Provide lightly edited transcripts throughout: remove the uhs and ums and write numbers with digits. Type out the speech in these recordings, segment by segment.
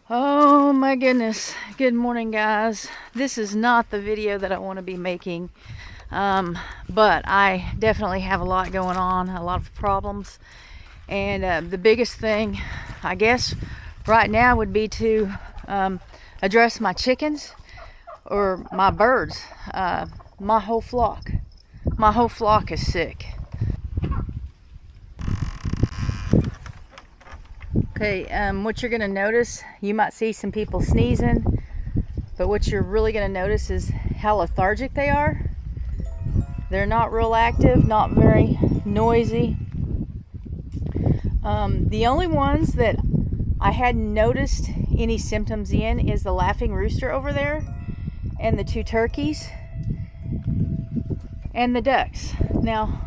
Oh my goodness. Good morning, guys. This is not the video that I want to be making, but I definitely have a lot going on, a lot of problems, and the biggest thing, I guess, right now would be to address my chickens or my birds. My whole flock is sick. Okay, what you're gonna notice, you might see some people sneezing, but what you're really gonna notice is how lethargic they are. They're not real active, not very noisy. The only ones that I hadn't noticed any symptoms in is the laughing rooster over there, and the 2 turkeys, and the ducks. Now,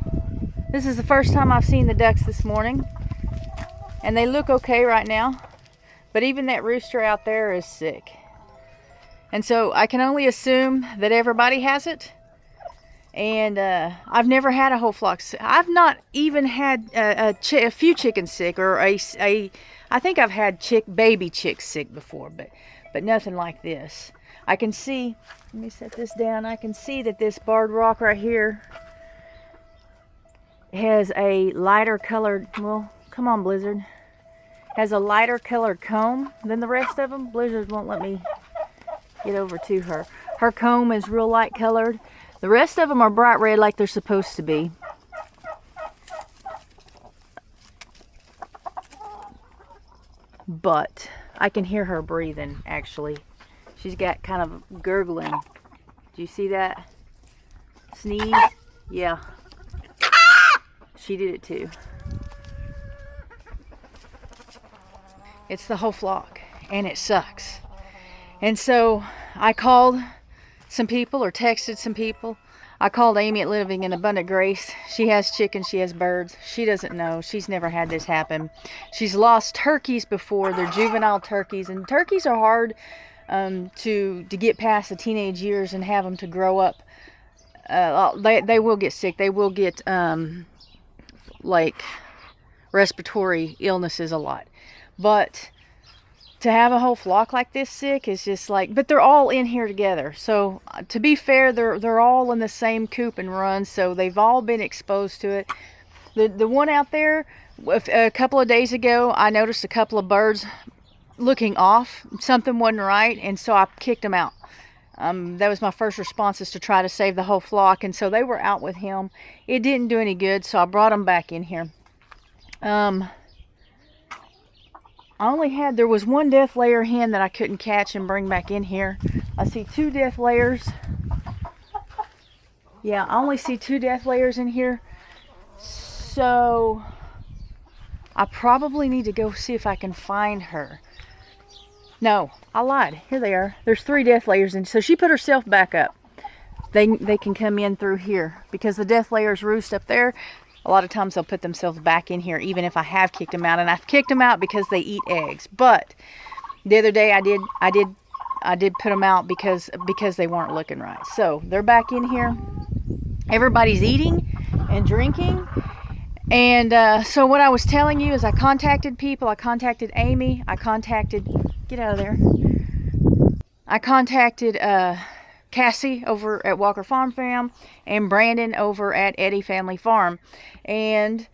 this is the first time I've seen the ducks this morning, and they look okay right now, but even that rooster out there is sick. And so I can only assume that everybody has it. And I've never had a whole flock. I've not even had a few chickens sick, or I think I've had baby chicks sick before, but nothing like this. I can see, let me set this down, I can see that this barred rock right here has a lighter colored, well, come on Blizzard, has a lighter colored comb than the rest of them. Blizzard won't let me get over to her. Her comb is real light colored. The rest of them are bright red like they're supposed to be. But I can hear her breathing, actually. She's got kind of gurgling. Do you see that? Sneeze? Yeah. She did it too. It's the whole flock, and it sucks. And so I called some people, or texted some people. I called Amy at Living in Abundant Grace. She has chickens, she has birds. She doesn't know. She's never had this happen. She's lost turkeys before. They're juvenile turkeys, and turkeys are hard to get past the teenage years and have them to grow up. They will get sick. They will get like respiratory illnesses a lot. But to have a whole flock like this sick is just like, but they're all in here together. So to be fair, they're all in the same coop and run, so they've all been exposed to it. The one out there, a couple of days ago, I noticed a couple of birds looking off. Something wasn't right, and so I kicked them out. That was my first response, is to try to save the whole flock, and so they were out with him. It didn't do any good, so I brought them back in here. There was one death layer hen that I couldn't catch and bring back in here. I see 2 death layers. Yeah, I only see 2 death layers in here. So I probably need to go see if I can find her. No, I lied. Here they are. There's 3 death layers in. So she put herself back up. They can come in through here because the death layers roost up there. A lot of times they'll put themselves back in here, even if I have kicked them out, and I've kicked them out because they eat eggs. But the other day I did put them out because they weren't looking right. So they're back in here. Everybody's eating and drinking. And so what I was telling you is I contacted people. I contacted Amy. Get out of there. I contacted Cassie over at Walker Farm Fam, and Brandon over at Eddie Family Farm. And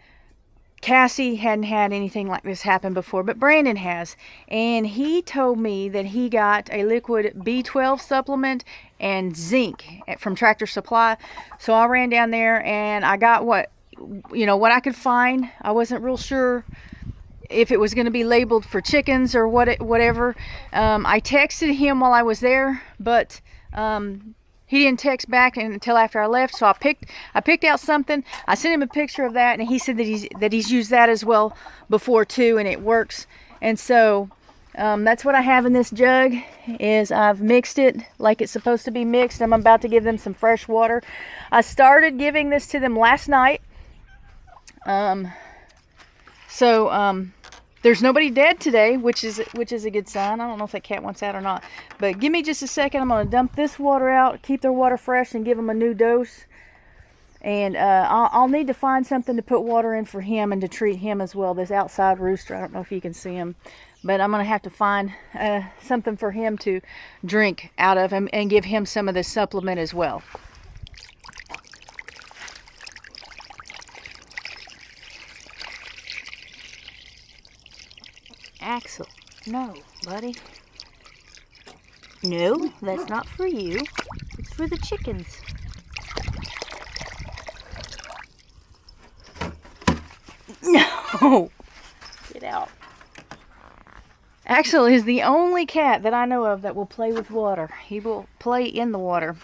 Cassie hadn't had anything like this happen before, but Brandon has. And he told me that he got a liquid B12 supplement and zinc from Tractor Supply. So I ran down there and I got what I could find. I wasn't real sure if it was going to be labeled for chickens or whatever. I texted him while I was there, but he didn't text back until after I left. So I picked out something. I sent him a picture of that, and he said that he's used that as well before too, and it works. And so that's what I have in this jug. Is I've mixed it like it's supposed to be mixed. I'm about to give them some fresh water. I started giving this to them last night. There's nobody dead today, which is a good sign. I don't know if that cat wants out or not. But give me just a second. I'm going to dump this water out, keep their water fresh, and give them a new dose. And I'll need to find something to put water in for him and to treat him as well. This outside rooster, I don't know if you can see him. but I'm gonna have to find something for him to drink out of and give him some of this supplement as well. Axel, no, buddy. No, that's not for you. It's for the chickens. No! Get out. Axel is the only cat that I know of that will play with water. He will play in the water.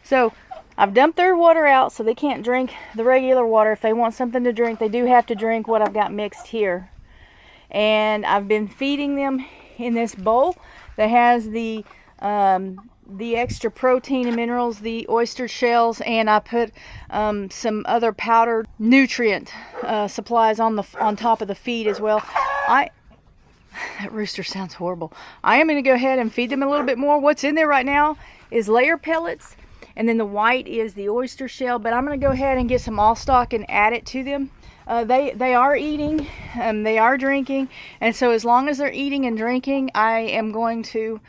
So, I've dumped their water out so they can't drink the regular water. If they want something to drink, they do have to drink what I've got mixed here. And I've been feeding them in this bowl that has the extra protein and minerals, the oyster shells, and I put some other powdered nutrient supplies on top of the feed as well. That rooster sounds horrible. I am going to go ahead and feed them a little bit more. What's in there right now is layer pellets, and then the white is the oyster shell, but I'm going to go ahead and get some Allstock and add it to them. They are eating, they are drinking, and so as long as they're eating and drinking, I am going to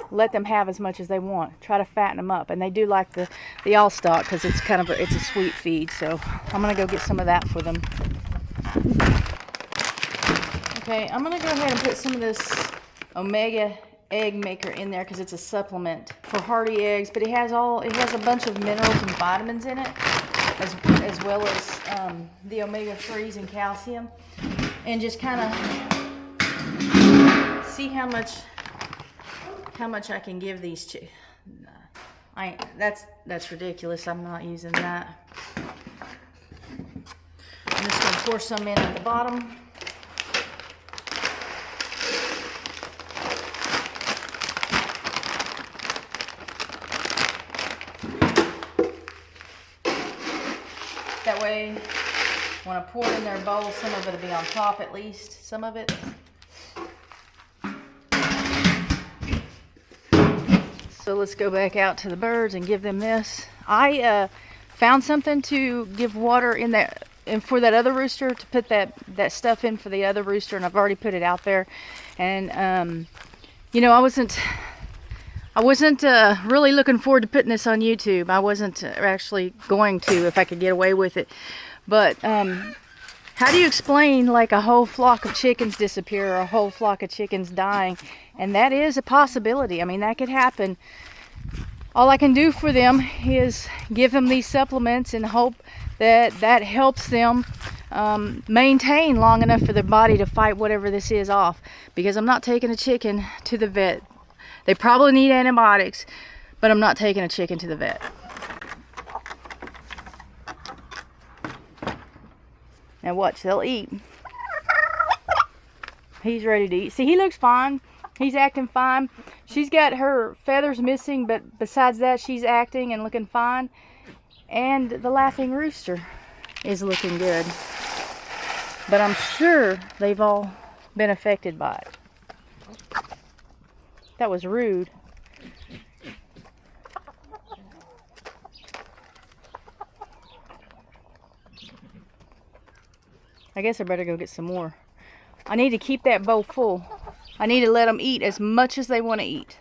let them have as much as they want. Try to fatten them up, and they do like the Allstock because it's kind of it's a sweet feed. So I'm gonna go get some of that for them. Okay, I'm gonna go ahead and put some of this Omega egg maker in there because it's a supplement for hearty eggs, but it has a bunch of minerals and vitamins in it, as well as the omega-3s and calcium, and just kind of see how much I can give these to. That's ridiculous. I'm not using that. I'm just going to pour some in at the bottom. That way, when I pour it in their bowl, some of it will be on top at least, some of it. So let's go back out to the birds and give them this. I found something to give water in that, and for that other rooster, to put that stuff in for the other rooster, and I've already put it out there. And you know, I wasn't really looking forward to putting this on YouTube. I wasn't actually going to if I could get away with it. But how do you explain like a whole flock of chickens disappear or a whole flock of chickens dying? And that is a possibility. I mean, that could happen. All I can do for them is give them these supplements and hope that that helps them maintain long enough for their body to fight whatever this is off. Because I'm not taking a chicken to the vet. They probably need antibiotics, but I'm not taking a chicken to the vet. Now watch, they'll eat. He's ready to eat. See, he looks fine. He's acting fine. She's got her feathers missing, but besides that, she's acting and looking fine. And the laughing rooster is looking good. But I'm sure they've all been affected by it. That was rude. I guess I better go get some more. I need to keep that bowl full. I need to let them eat as much as they want to eat.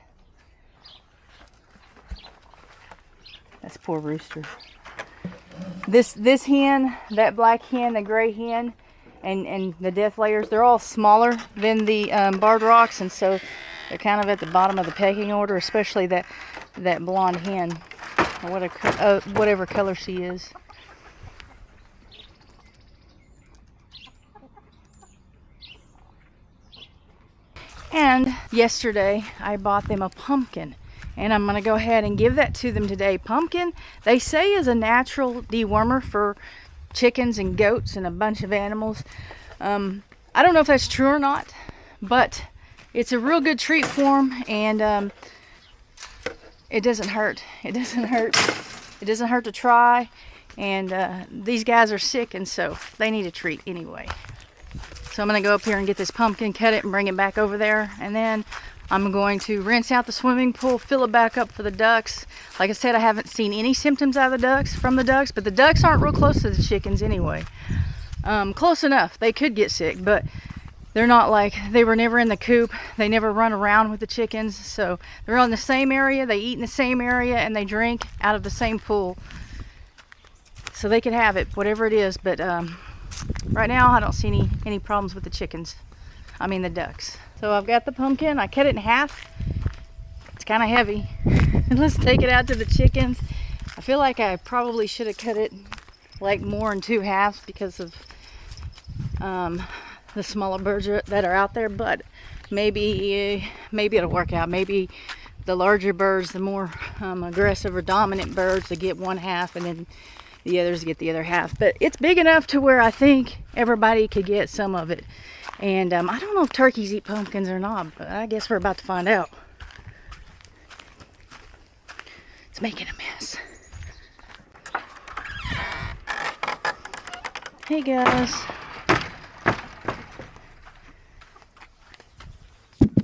That's poor rooster. This hen, that black hen, the gray hen, and the death layers, they're all smaller than the barred rocks, and so they're kind of at the bottom of the pecking order, especially that blonde hen, or whatever color she is. And yesterday I bought them a pumpkin, and I'm going to go ahead and give that to them today. Pumpkin, they say, is a natural dewormer for chickens and goats and a bunch of animals. I don't know if that's true or not, but it's a real good treat for them, and it doesn't hurt. It doesn't hurt. It doesn't hurt to try, and these guys are sick, and so they need a treat anyway. So I'm going to go up here and get this pumpkin, cut it, and bring it back over there. And then I'm going to rinse out the swimming pool, fill it back up for the ducks. Like I said, I haven't seen any symptoms out of the ducks, but the ducks aren't real close to the chickens anyway. Close enough. They could get sick, but they're not like, they were never in the coop. They never run around with the chickens. So they're on the same area, they eat in the same area, and they drink out of the same pool. So they could have it, whatever it is. But right now I don't see any problems with the chickens. I mean the ducks. So I've got the pumpkin. I cut it in half. It's kind of heavy. Let's take it out to the chickens. I feel like I probably should have cut it like more in 2 halves because of the smaller birds that are out there, but maybe it'll work out. Maybe the larger birds, the more aggressive or dominant birds, they get 1/2, and then the others get the other half. But it's big enough to where I think everybody could get some of it. And I don't know if turkeys eat pumpkins or not, but I guess we're about to find out. It's making a mess. Hey guys.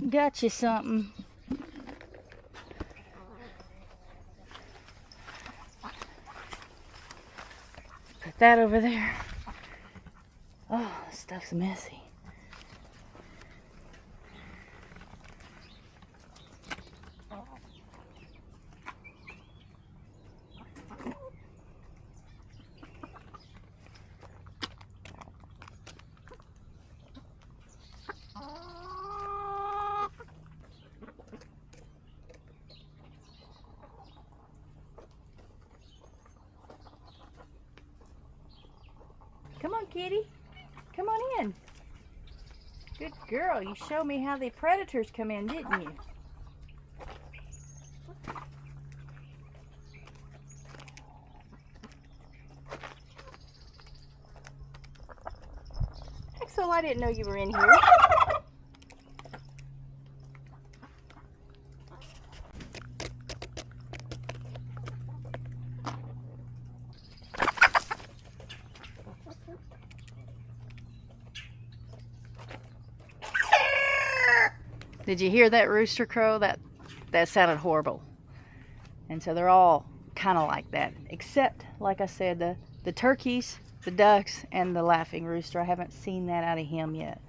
Got you something. Put that over there. Oh, this stuff's messy. Come on, kitty. Come on in. Good girl. You showed me how the predators come in, didn't you? Axel, I didn't know you were in here. Did you hear that rooster crow? That sounded horrible. And so they're all kind of like that, except, like I said, the turkeys, the ducks, and the laughing rooster. I haven't seen that out of him yet.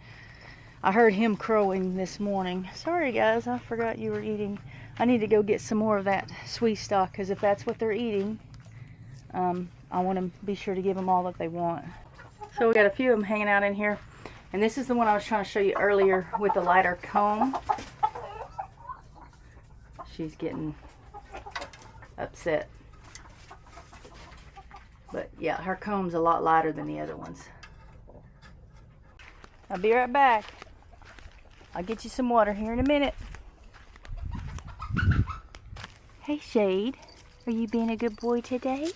I heard him crowing this morning. Sorry guys, I forgot you were eating. I need to go get some more of that sweet stock, because if that's what they're eating, I want to be sure to give them all that they want. So we got a few of them hanging out in here. And this is the one I was trying to show you earlier with the lighter comb. She's getting upset. But yeah, her comb's a lot lighter than the other ones. I'll be right back. I'll get you some water here in a minute. Hey Shade, are you being a good boy today?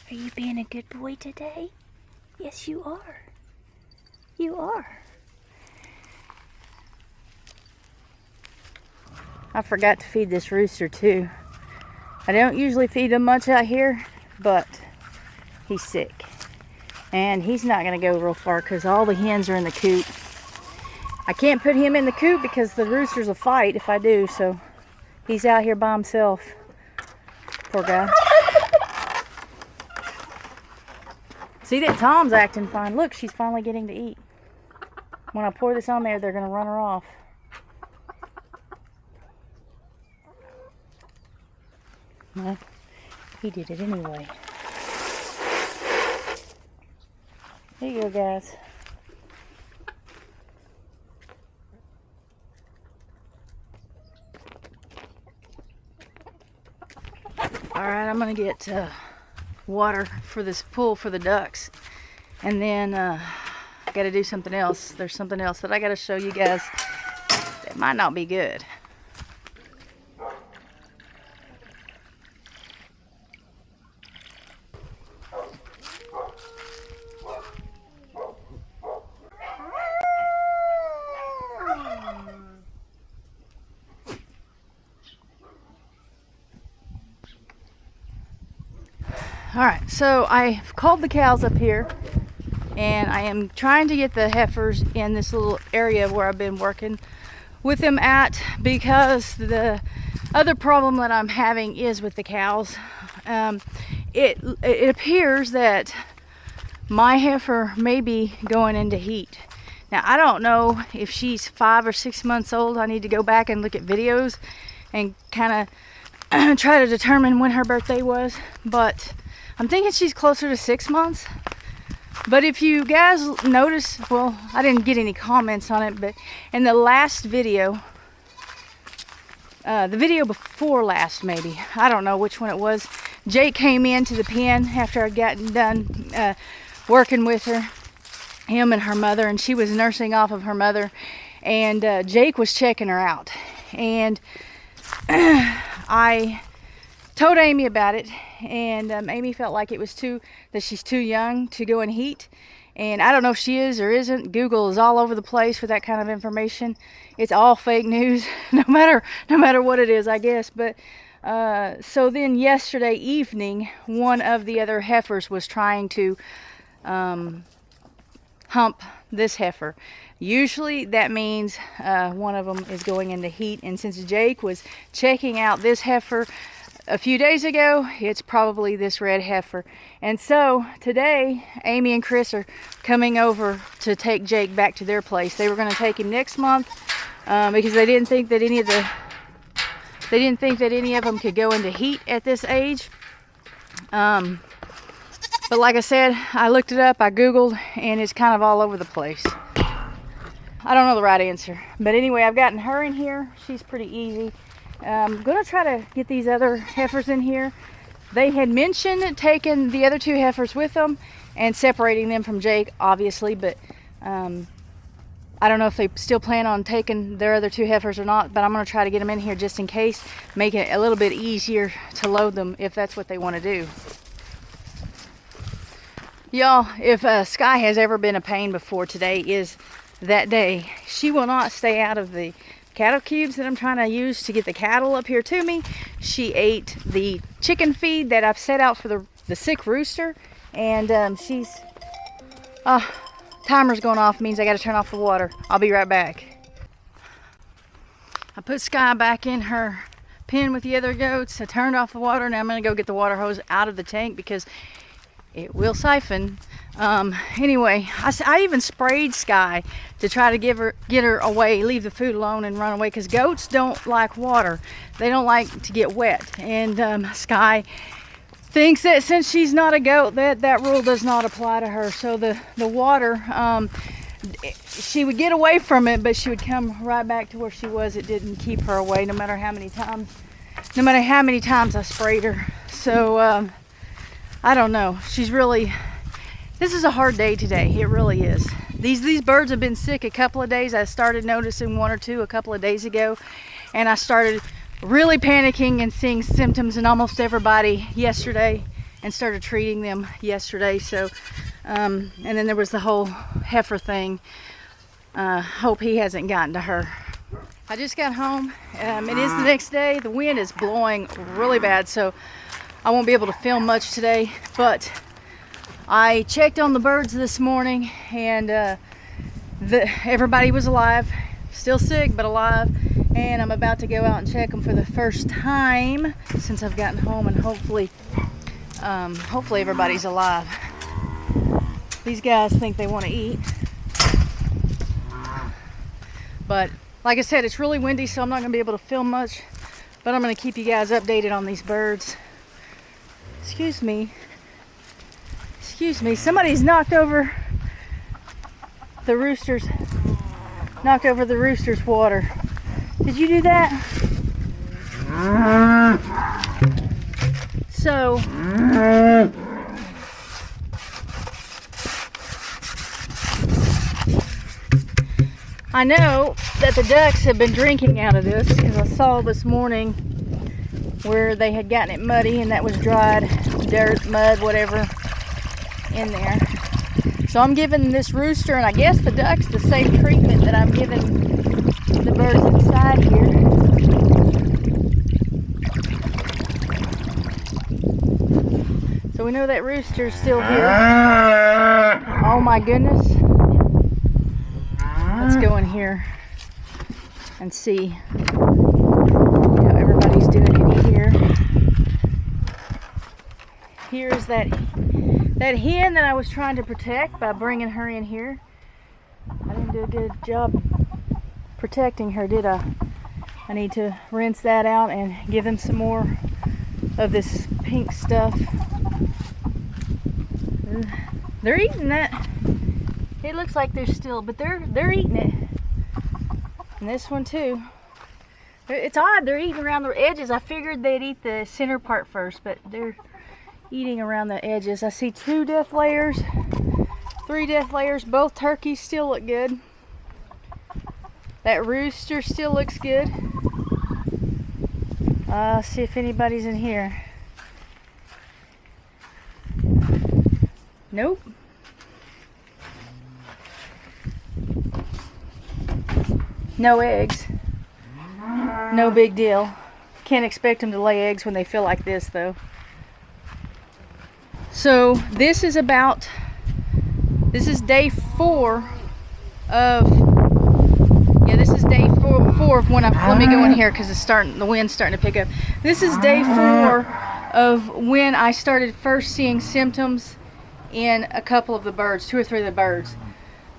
Are you being a good boy today? Yes, you are. You are. I forgot to feed this rooster too. I don't usually feed him much out here, but he's sick. And he's not going to go real far because all the hens are in the coop. I can't put him in the coop because the roosters will fight if I do, so he's out here by himself. Poor guy. See that Tom's acting fine. Look, she's finally getting to eat. When I pour this on there, they're going to run her off. Well, he did it anyway. Here you go, guys. Alright, I'm going to get water for this pool for the ducks. And then I got to do something else. There's something else that I got to show you guys that might not be good. Alright, so I've called the cows up here, and I am trying to get the heifers in this little area where I've been working with them at, because the other problem that I'm having is with the cows. It appears that my heifer may be going into heat. Now, I don't know if she's 5 or 6 months old. I need to go back and look at videos and kind of try to determine when her birthday was. But I'm thinking she's closer to 6 months. But if you guys notice, well, I didn't get any comments on it, but in the last video, the video before last maybe, I don't know which one it was, Jake came into the pen after I'd gotten done working with her. Him and her mother, and she was nursing off of her mother, and Jake was checking her out, and I told Amy about it, and Amy felt like it was that she's too young to go in heat, and I don't know if she is or isn't. Google is all over the place for that kind of information. It's all fake news, no matter what it is, I guess. But so then yesterday evening, one of the other heifers was trying to hump this heifer. Usually that means one of them is going into heat, and since Jake was checking out this heifer a few days ago, it's probably this red heifer. And so today Amy and Chris are coming over to take Jake back to their place. They were going to take him next month because they didn't think that any of them could go into heat at this age. But like I said, I looked it up, I Googled, and it's kind of all over the place. I don't know the right answer. But anyway, I've gotten her in here. She's pretty easy. I'm going to try to get these other heifers in here. They had mentioned taking the other 2 heifers with them and separating them from Jake, obviously. But I don't know if they still plan on taking their other 2 heifers or not. But I'm going to try to get them in here just in case. Make it a little bit easier to load them if that's what they want to do. Y'all, if Sky has ever been a pain before, today is that day. She will not stay out of the cattle cubes that I'm trying to use to get the cattle up here to me. She ate the chicken feed that I've set out for the sick rooster, and timer's going off, means I got to turn off the water. I'll be right back. I put Sky back in her pen with the other goats. I turned off the water. Now I'm going to go get the water hose out of the tank because it will siphon. Anyway, I even sprayed Sky to try to get her away, leave the food alone and run away, because goats don't like water. They don't like to get wet. And Sky thinks that since she's not a goat, that rule does not apply to her. So the water, she would get away from it, but she would come right back to where she was. It didn't keep her away, no matter how many times I sprayed her. So I don't know. This is a hard day today. It really is. These birds have been sick a couple of days. I started noticing 1 or 2 a couple of days ago, and I started really panicking and seeing symptoms in almost everybody yesterday and started treating them yesterday. So and then there was the whole heifer thing. Hope he hasn't gotten to her. I just got home. It is the next day. The wind is blowing really bad, so I won't be able to film much today, but I checked on the birds this morning, and everybody was alive, still sick but alive, and I'm about to go out and check them for the first time since I've gotten home, and hopefully everybody's alive. These guys think they want to eat, but like I said, it's really windy, so I'm not going to be able to film much, but I'm going to keep you guys updated on these birds. Excuse me, somebody's knocked over the rooster's water. Did you do that? So I know that the ducks have been drinking out of this, because I saw this morning where they had gotten it muddy, and that was dried dirt, mud, whatever in there. So I'm giving this rooster, and I guess the ducks, the same treatment that I'm giving the birds inside here. So we know that rooster's still here. Oh my goodness. Let's go in here and see how everybody's doing in here. Here's that hen that I was trying to protect by bringing her in here. I didn't do a good job protecting her, did I? I need to rinse that out and give them some more of this pink stuff. They're eating that. It looks like they're still, but they're eating it. And this one too. It's odd, they're eating around the edges. I figured they'd eat the center part first, but they're eating around the edges. I see 2 death layers, 3 death layers. Both turkeys still look good. That rooster still looks good. See if anybody's in here. Nope. No eggs. No big deal. Can't expect them to lay eggs when they feel like this though. So this is day 4 of, yeah, this is day 4 of when let me go in here because the wind's starting to pick up. This is day 4 of when I started first seeing symptoms in a couple of the birds, 2 or 3 of the birds.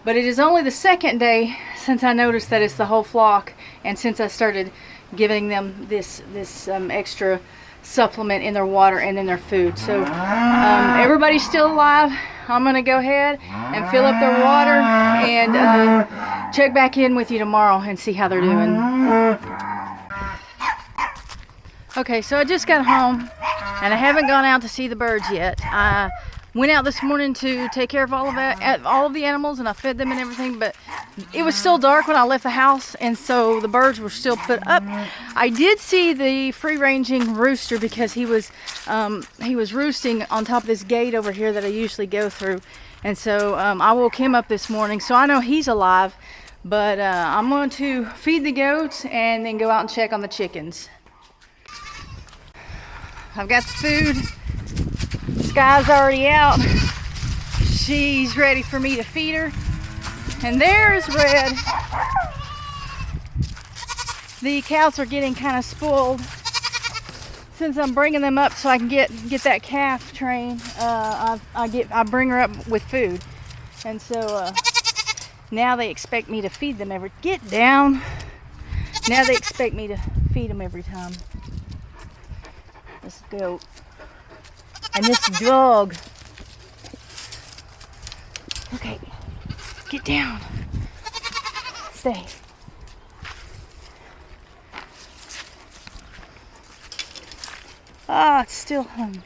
But it is only the 2nd day since I noticed that it's the whole flock, and since I started giving them this extra supplement in their water and in their food. So everybody's still alive. I'm gonna go ahead and fill up their water and check back in with you tomorrow and see how they're doing. Okay, so I just got home and I haven't gone out to see the birds yet. I went out this morning to take care of all of the animals, and I fed them and everything, but it was still dark when I left the house, and so the birds were still put up. I did see the free-ranging rooster because he was roosting on top of this gate over here that I usually go through, and so I woke him up this morning, so I know he's alive. But I'm going to feed the goats and then go out and check on the chickens. I've got the food. Sky's already out. She's ready for me to feed her. And there's Red. The cows are getting kind of spoiled since I'm bringing them up so I can get that calf trained. I bring her up with food, and so now they expect me to feed them get down. Now they expect me to feed them every time. This goat. And this dog. Okay, get down. Stay. Ah, it's still home.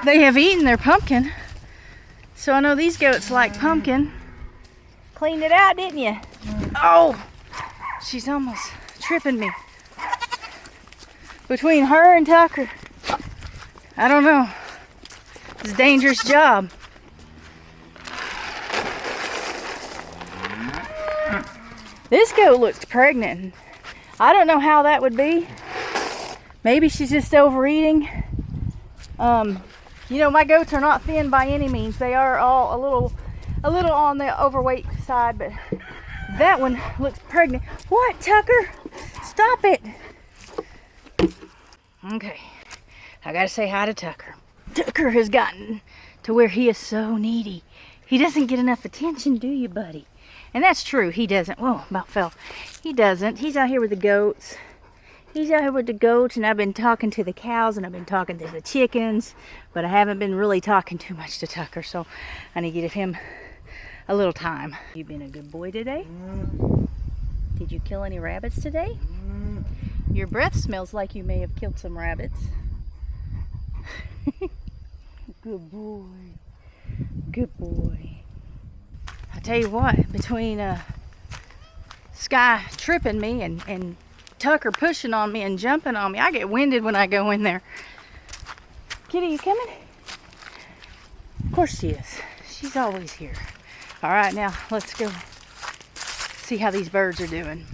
They have eaten their pumpkin, so I know these goats like pumpkin. Cleaned it out, didn't you? Oh! She's almost tripping me. Between her and Tucker, I don't know. It's a dangerous job. This goat looks pregnant. I don't know how that would be. Maybe she's just overeating. You know, my goats are not thin by any means. They are all a little on the overweight side, but that one looks pregnant. What, Tucker? Stop it. Okay, I gotta say hi to Tucker. Tucker has gotten to where he is so needy. He doesn't get enough attention, do you, buddy? And that's true, he doesn't. Whoa, about fell. He doesn't. He's out here with the goats. He's out here with the goats, and I've been talking to the cows, and I've been talking to the chickens, but I haven't been really talking too much to Tucker, so I need to give him a little time. You been a good boy today? Did you kill any rabbits today? Your breath smells like you may have killed some rabbits. Good boy. Good boy. I tell you what, between Sky tripping me and Tucker pushing on me and jumping on me, I get winded when I go in there. Kitty, you coming? Of course she is. She's always here. All right, now let's go see how these birds are doing.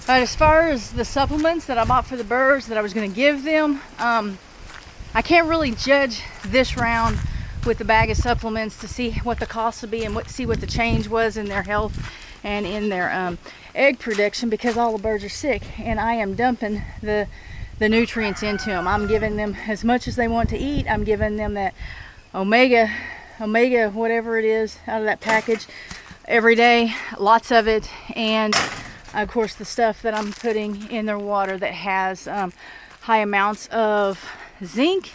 All right, as far as the supplements that I bought for the birds that I was going to give them, I can't really judge this round with the bag of supplements to see what the cost would be and see what the change was in their health and in their egg production, because all the birds are sick, and I am dumping the the nutrients into them. I'm giving them as much as they want to eat. I'm giving them that omega whatever it is out of that package every day, lots of it. And of course the stuff that I'm putting in their water that has high amounts of zinc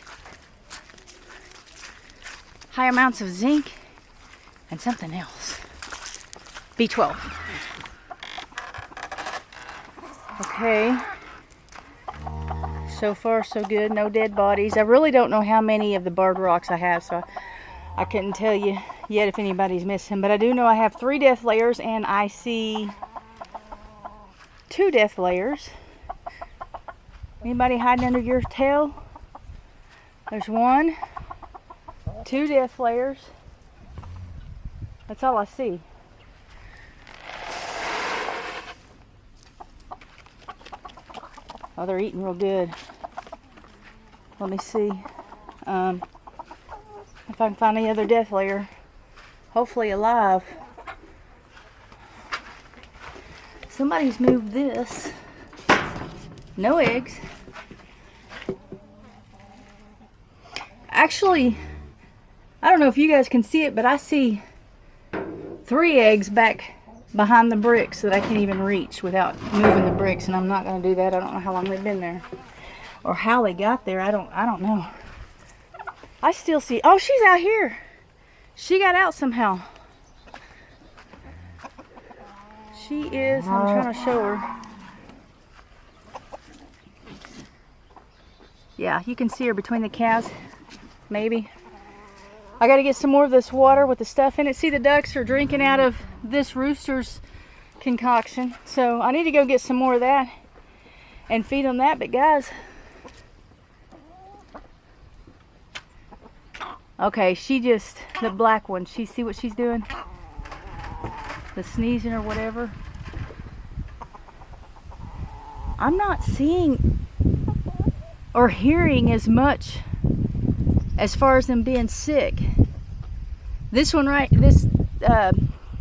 and something else, B12. Okay, so far so good. No dead bodies. I really don't know how many of the barred rocks I have, so I couldn't tell you yet if anybody's missing, but I do know I have 3 death layers, and I see 2 death layers. Anybody hiding under your tail? There's 1, 2 death layers. That's all I see. Oh, they're eating real good. Let me see if I can find any other death layer. Hopefully alive. Somebody's moved this. No eggs. Actually, I don't know if you guys can see it, but I see 3 eggs back behind the bricks that I can't even reach without moving the bricks, and I'm not going to do that. I don't know how long they've been there or how they got there. I don't know. I still see, oh, she's out here. She got out somehow. She is, I'm trying to show her. Yeah, you can see her between the calves, maybe. I got to get some more of this water with the stuff in it. See, the ducks are drinking out of this rooster's concoction. So I need to go get some more of that and feed them that. But guys, okay, the black one, see what she's doing? The sneezing or whatever. I'm not seeing or hearing as much as far as them being sick. This one this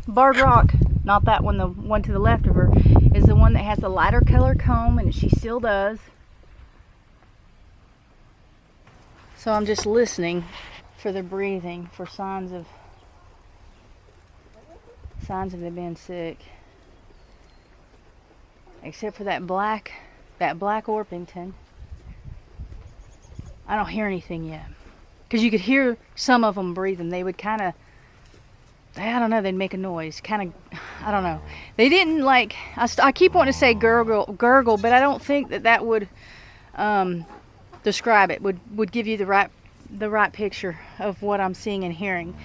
barred rock, not that one, the one to the left of her, is the one that has the lighter color comb, and she still does. So I'm just listening for the breathing, for signs of them being sick. Except for that black Orpington. I don't hear anything yet. Because you could hear some of them breathing. They would kind of, I don't know, they'd make a noise. Kind of, I don't know. They didn't like, I keep wanting to say gurgle, but I don't think that would describe it, would give you the right picture of what I'm seeing and hearing.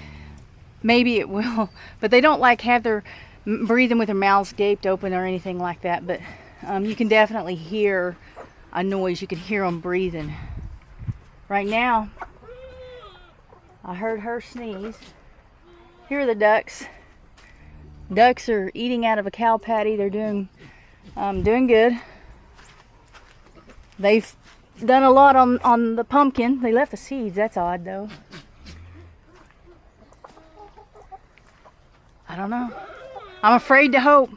Maybe it will, but they don't like have their breathing with their mouths gaped open or anything like that. But you can definitely hear a noise. You can hear them breathing. Right now, I heard her sneeze. Here are the ducks. Ducks are eating out of a cow patty. They're doing good. They've done a lot on the pumpkin. They left the seeds. That's odd, though. I don't know. I'm afraid to hope.